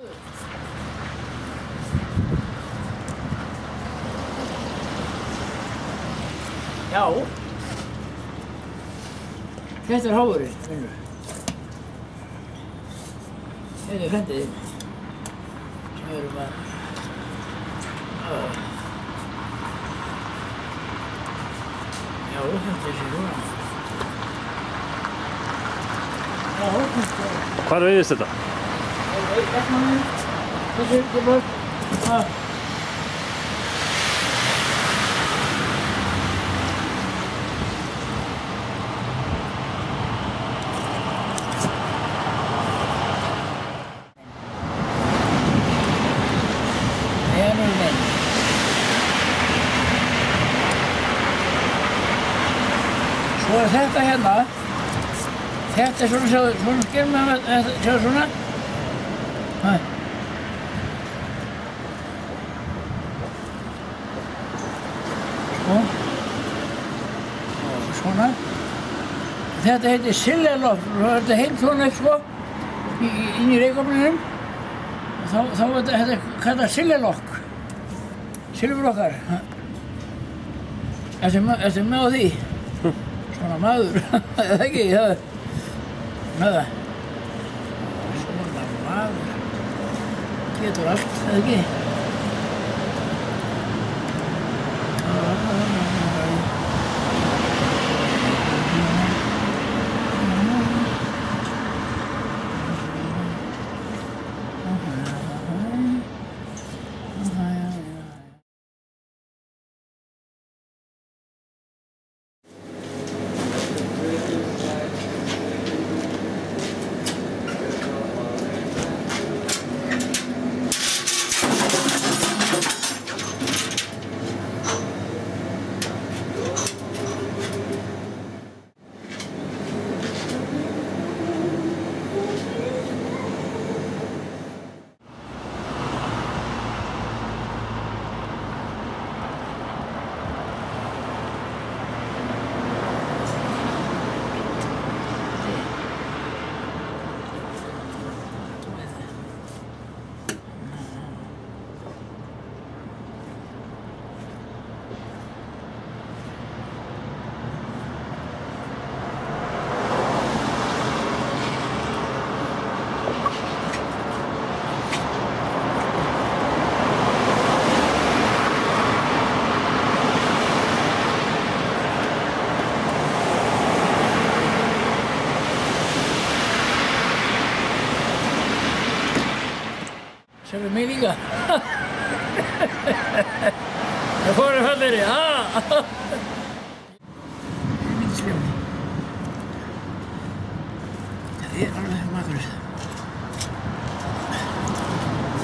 Já. Þetta háurinn, vinnur. Þetta frendið þinn. Sem við erum að... Já, þetta svona. Já, þetta Hvar veiðist þetta? Vestmannaeyjum. Þessu, börn. Svo þetta hérna, þetta svona, svona gerum við þetta, sjáðu svona. Og svona. Þetta heitir Sillerloft, og þetta heitir svona sko, inn í reykofninum. Þá þetta kallað Sillerlock, silfurlokkar. Ertu með á því? Svona maður, eða ekki, með það. Svona maður, getur allt, eða ekki. Sérðu mig líka? Það fóru falleri, Mikið skrifni. Það alveg makurist.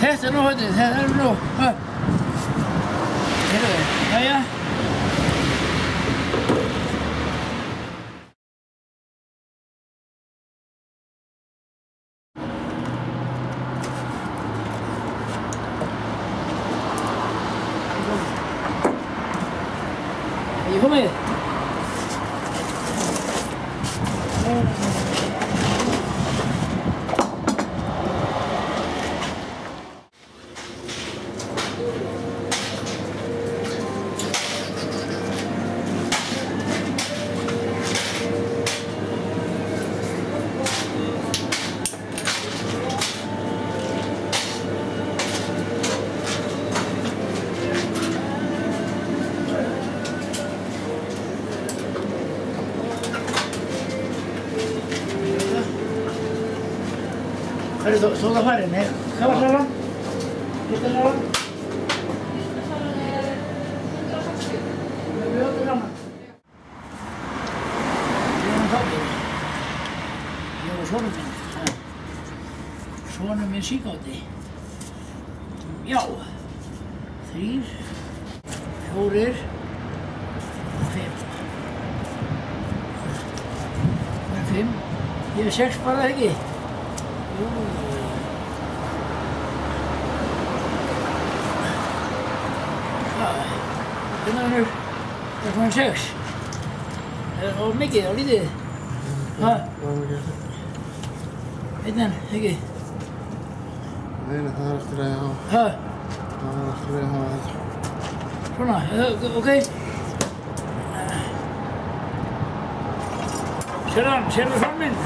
Þetta nú, þetta nú. Heyrðu, jæja. Ég kom með þið. Stóð að fara inn, hvað var salan? Fyrsta salan? Fyrsta salan 160. Við öllum saman. Ég var þáttinn. Ég var sonur minn. Sonur minn síkáti. Já. 3, 4 og 5. Það er 5. Ég er 6 bara, ekki? Jú. Hvernig er svona 6? Er það mikið og lítið? Einnig, ekki? Nei, það eftir að hafa. Ha? Það eftir að hafa þetta. Svona, ok. Sérðu fram minn?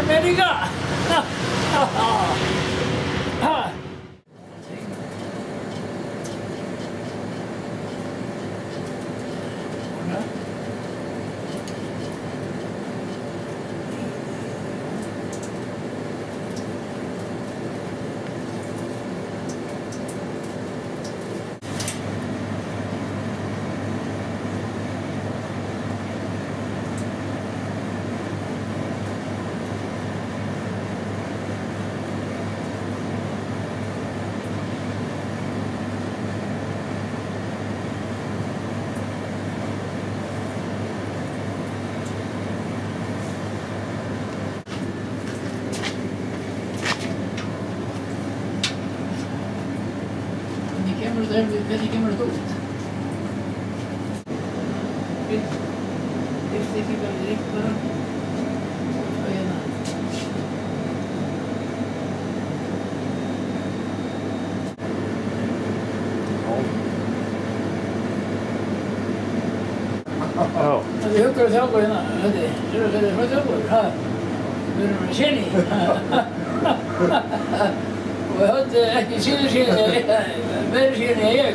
America! Hvernig kemur þetta út? Fyrst ekki bara direkt bara. Svo hérna. Já. Það er huggur þjálfur hérna, þetta er frá þjálfur, við erum með séni. Og ég höfði ekki síður síðan, meiri síðan en ég.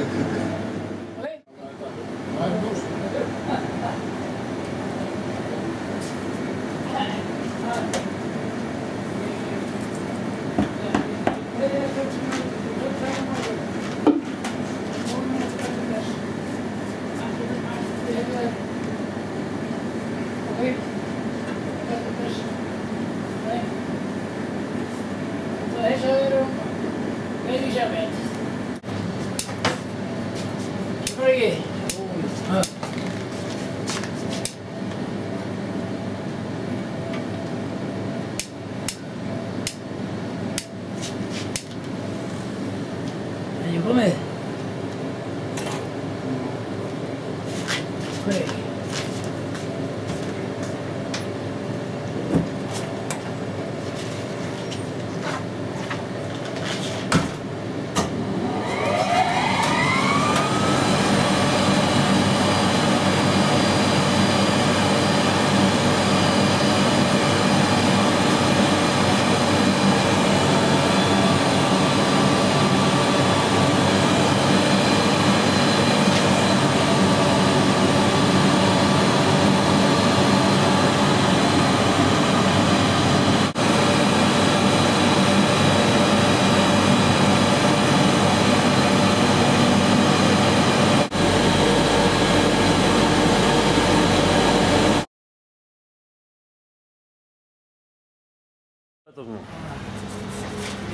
Elizabeth. Sorry. You come in. Great.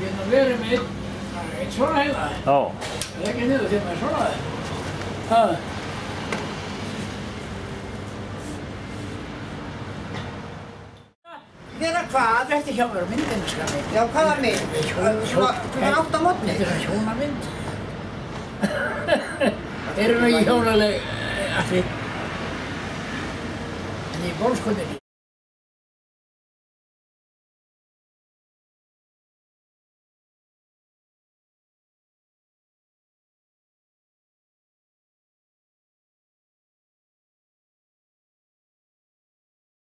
Ég hef verið með einn svona heila. Já. Það er ekki niður til maður svona. Vera hvað? Þetta er hjá mér á myndinu, skanni. Já, hvaða mynd? Svona 8 á mótni? Þetta er svona hjónamynd. Erum við ekki hjónaleg allir? En ég er bólskundinni.